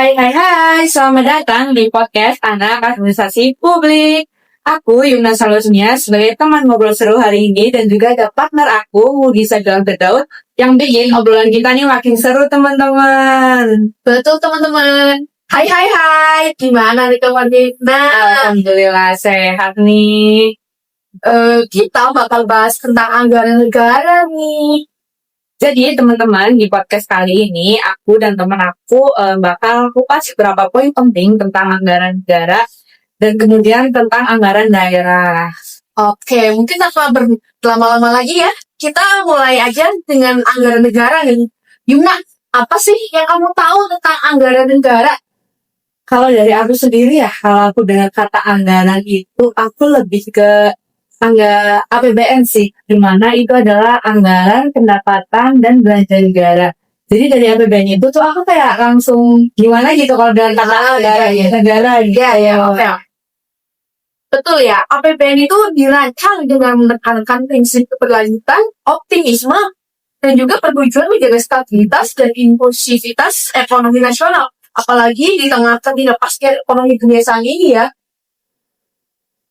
Hai, selamat datang di podcast Anak Administrasi Publik. Aku Yuna Salusnya sebagai teman ngobrol seru hari ini dan juga ada partner aku, Mudi Sadal Bedaud, yang bikin obrolan kita nih makin seru teman-teman. Betul teman-teman. Hai. Gimana nih kawan Yuna? Alhamdulillah sehat nih. Kita bakal bahas tentang anggaran negara nih. Jadi teman-teman, di podcast kali ini aku dan teman aku bakal kupas beberapa poin penting tentang anggaran negara dan kemudian tentang anggaran daerah. Oke, mungkin tanpa berlama-lama lagi ya, kita mulai aja dengan anggaran negara nih. Yuna, apa sih yang kamu tahu tentang anggaran negara? Kalau dari aku sendiri ya, kalau aku dengar kata anggaran itu, aku lebih ke APBN sih, di mana itu adalah anggaran pendapatan dan belanja negara. Jadi dari APBN itu tuh aku kayak langsung gimana gitu kalau dengan kata negara Ya, oke. Betul ya, APBN itu dirancang dengan menekankan prinsip keberlanjutan, optimisme, dan juga bertujuan menjaga stabilitas dan inklusivitas ekonomi nasional. Apalagi di tengah ketidakpastian ekonomi dunia saat ini ya.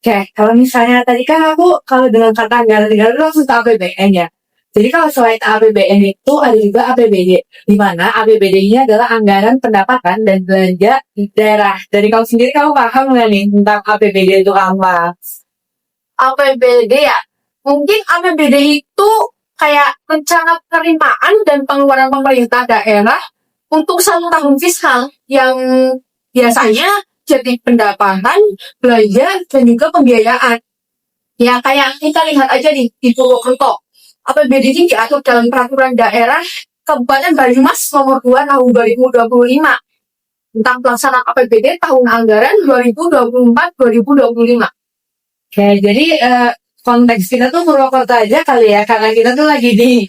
Oke, kalau misalnya tadi kan aku kalau dengan kata anggaran negara itu langsung ke APBN ya. Jadi kalau selain APBN itu ada juga APBD, di mana APBD-nya adalah anggaran pendapatan dan belanja daerah. Dari kamu sendiri kamu paham nggak nih tentang APBD itu apa? APBD ya, mungkin APBD itu kayak rencana penerimaan dan pengeluaran pemerintah daerah untuk satu tahun fiskal yang biasanya jadi pendapatan, belanja, dan juga pembiayaan. Ya, kayak kita lihat aja nih di Purwokerto. APBD ini diatur dalam peraturan daerah Kabupaten Banyumas nomor 2 tahun 2025 tentang pelaksanaan APBD tahun anggaran 2024-2025. Oke, jadi konteks kita tuh Purwokerto aja kali ya, karena kita tuh lagi di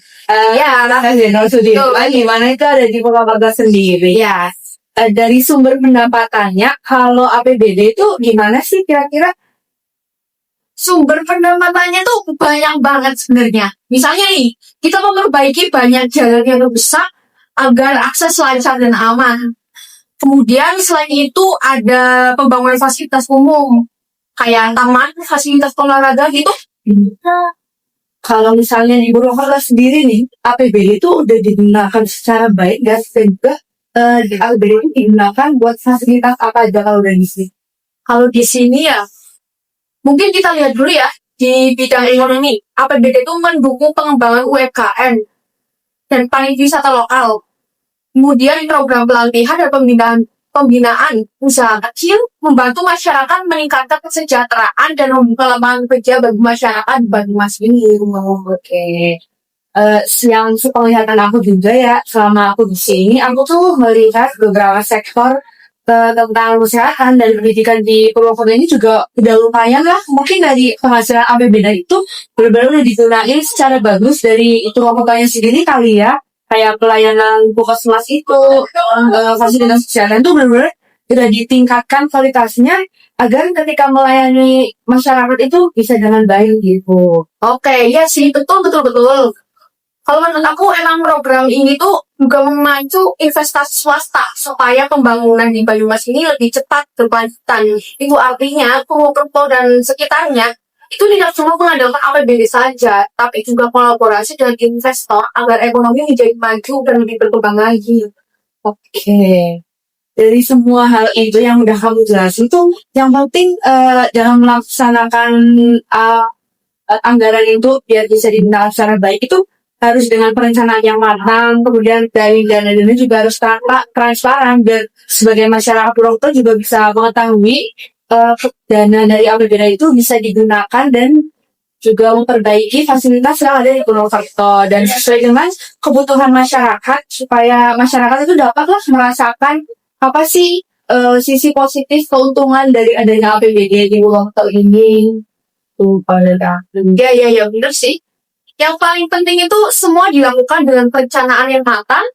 Jenderal Sudirman, di mana itu ada di Purwokerto sendiri. Ya. Dari sumber pendapatannya, kalau APBD itu gimana sih kira-kira? Sumber pendapatannya tuh banyak banget sebenarnya. Misalnya nih, kita memperbaiki banyak jalan yang rusak agar akses lancar dan aman. Kemudian selain itu ada pembangunan fasilitas umum, kayak taman, fasilitas olahraga gitu. Kalau misalnya di Purwokerto sendiri nih, APBD itu udah digunakan secara baik dan juga APBD itu digunakan buat fasilitas apa aja kalau dari sini? Kalau di sini ya, mungkin kita lihat dulu ya, di bidang ekonomi, APBD itu mendukung pengembangan UMKM dan pariwisata lokal. Kemudian program pelatihan dan pembinaan usaha kecil membantu masyarakat meningkatkan kesejahteraan dan membuka lapangan kerja bagi masyarakat Banyumas ini. Oke. Yang sepenglihatan aku juga ya, selama aku di sini, aku tuh melihat beberapa sektor tentang kesehatan dan pendidikan di Purwokerto ini juga udah lumayan lah. Mungkin dari penghasilan APBD itu benar-benar udah digunain secara bagus dari Purwokertonya sendiri kali ya. Kayak pelayanan puskesmas itu, fasilitas kesehatan itu benar-benar udah ditingkatkan kualitasnya agar ketika melayani masyarakat itu bisa dengan baik gitu. Oke, ya sih, betul. Kalau menurut aku emang program ini tuh juga memacu investasi swasta supaya pembangunan di Banyumas ini lebih cepat berkelanjutan. Itu artinya Purwokerto dan sekitarnya itu tidak cuma mengandalkan APBD saja, tapi juga kolaborasi dengan investor agar ekonomi menjadi maju dan lebih berkembang lagi. Oke. Dari semua hal itu yang udah kamu jelasin tuh, yang penting dalam melaksanakan anggaran itu biar bisa digunakan secara baik itu harus dengan perencanaan yang matang, kemudian dari dana-dana juga harus transparan biar sebagai masyarakat Purwokerto juga bisa mengetahui dana dari APBD itu bisa digunakan dan juga memperbaiki fasilitas yang ada di Purwokerto dan sesuai dengan kebutuhan masyarakat supaya masyarakat itu dapatlah merasakan apa sih sisi positif keuntungan dari adanya APBD di Purwokerto ini. Tuh pada Ya, bener sih. Yang paling penting itu semua dilakukan dengan perencanaan yang matang,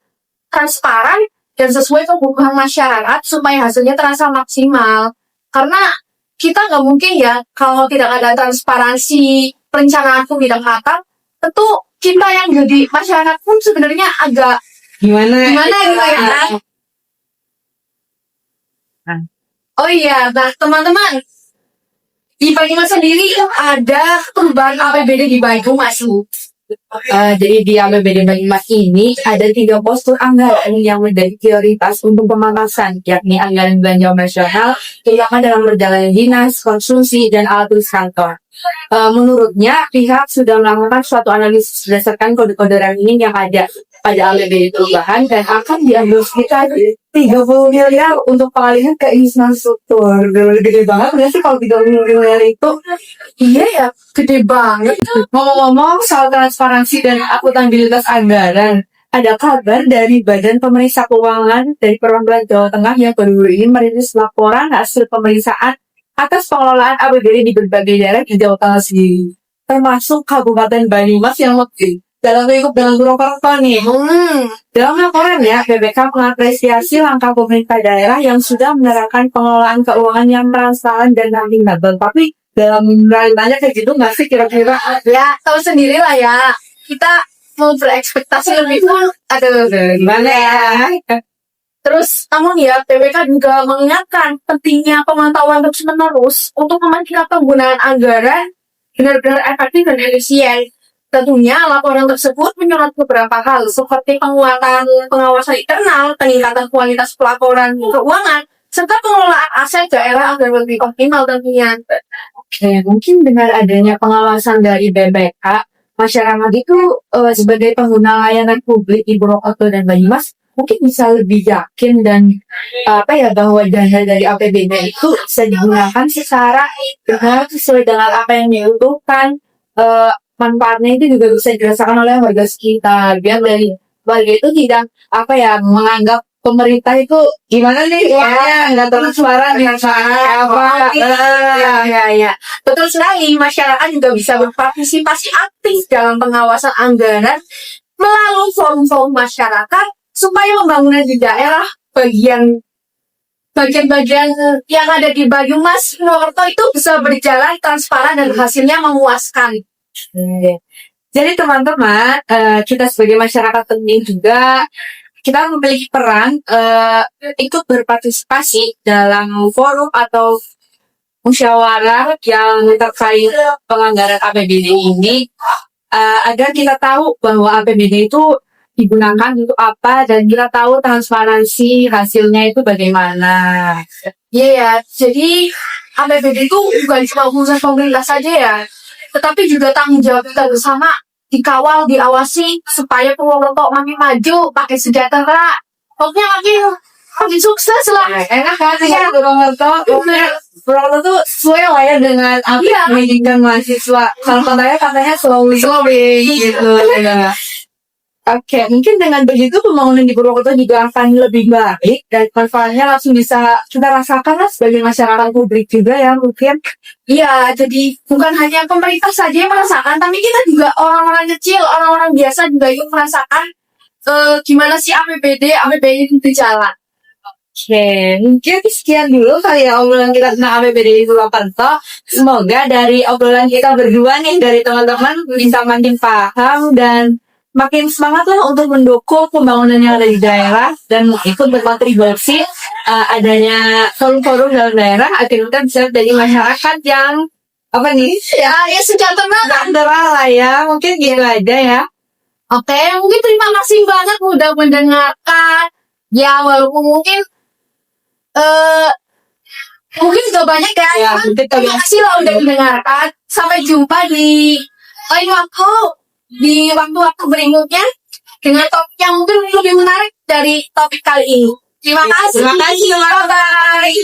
transparan, dan sesuai kebutuhan masyarakat supaya hasilnya terasa maksimal. Karena kita nggak mungkin ya kalau tidak ada transparansi, perencanaan pun tidak matang, tentu kita yang jadi masyarakat pun sebenarnya agak gimana gitu ya. Oh iya, nah teman-teman, di Banyumas sendiri ada perubahan APBD di Banyumas. Jadi di APBD Banyumas ini ada 3 postur anggaran yang menjadi prioritas untuk pemangkasan, yakni anggaran belanja operasional, terutama dalam berjalannya dinas, konsumsi, dan alat tulis kantor. Menurutnya, pihak sudah melakukan suatu analisis berdasarkan kode-kode rekening yang ada pada APBD perubahan dan akan diambil sekitar 30 miliar untuk pengalihan ke infrastruktur. Gede banget nggak sih kalau 30 miliar itu? Iya ya, gede banget. Ngomong-ngomong soal transparansi dan akuntabilitas anggaran, ada kabar dari Badan Pemeriksa Keuangan dari Perwakilan Jawa Tengah yang baru ini merilis laporan hasil pemeriksaan atas pengelolaan APBD di berbagai daerah di Jawa Tengah sendiri, termasuk Kabupaten Banyumas yang lebih dalam lingkup dengan Purwokerto nih. Dalam laporan ya, BPK mengapresiasi langkah pemerintah daerah yang sudah menerapkan pengelolaan keuangan yang transparan dan akuntabel. Tapi dalam realitanya kayak gitu nggak sih kira-kira? Ya, tahu sendiri lah ya. Kita mau berekspektasi lebih pun, aduh, Gimana ya? Terus, namun ya, BPK juga mengingatkan pentingnya pemantauan terus-menerus untuk memastikan penggunaan anggaran benar-benar efektif dan efisien. Tentunya, laporan tersebut menyorot beberapa hal, seperti penguatan pengawasan internal, peningkatan kualitas pelaporan keuangan, serta pengelolaan aset daerah agar lebih optimal tentunya. Oke, mungkin dengan adanya pengawasan dari BPK, masyarakat itu sebagai pengguna layanan publik di Purwokerto dan Banyumas mungkin bisa lebih yakin dan bahwa dana dari APBD itu bisa digunakan secara benar sesuai dengan apa yang dibutuhkan. Manfaatnya itu juga bisa dirasakan oleh warga sekitar, biar dari warga itu tidak menganggap pemerintah itu gimana nih uangnya nggak transparan Ya. Betul sekali, masyarakat juga bisa berpartisipasi aktif dalam pengawasan anggaran melalui forum-forum masyarakat supaya pembangunan di daerah bagian-bagian yang ada di Banyumas, Purwokerto itu bisa berjalan transparan dan hasilnya memuaskan. Jadi teman-teman, kita sebagai masyarakat penting juga kita memiliki peran ikut berpartisipasi dalam forum atau musyawarah yang terkait penganggaran APBD ini agar kita tahu bahwa APBD itu digunakan untuk apa dan kita tahu transparansi hasilnya itu bagaimana. Iya ya, jadi APBD itu bukan cuma urusan pemerintah saja ya, tetapi juga tanggung jawab kita bersama, dikawal, diawasi supaya Purwokerto makin maju, makin sejahtera, pokoknya makin sukses lah. Enak kan sih kan Purwokerto tuh sesuai lah ya dengan apa yang diinginkan mahasiswa. Kalau katanya slowly gitu ya. Oke, mungkin dengan begitu pembangunan di Purwokerto juga akan lebih baik dan manfaatnya langsung bisa kita rasakan lah sebagai masyarakat publik juga ya mungkin. Iya, jadi bukan hanya pemerintah saja yang merasakan, tapi kita juga orang-orang kecil, orang-orang biasa juga ikut merasakan gimana sih APBD itu berjalan. Oke, mungkin sekian dulu kali ya obrolan kita tentang APBD di Purwokerto. Semoga dari obrolan kita berdua nih dari teman-teman bisa makin paham dan makin semangat lah untuk mendukung pembangunan yang ada di daerah dan ikut berkontribusi adanya forum-forum dalam daerah agar kita bisa jadi masyarakat yang Ya sejahtera lah ya, mungkin gitu aja ya. Oke, mungkin terima kasih banget udah mendengarkan. Ya, walaupun mungkin juga banyak ya. Terima kasih lah udah mendengarkan. Sampai jumpa di lain waktu berikutnya dengan topik yang mungkin lebih menarik dari topik kali ini. Terima kasih. Bye.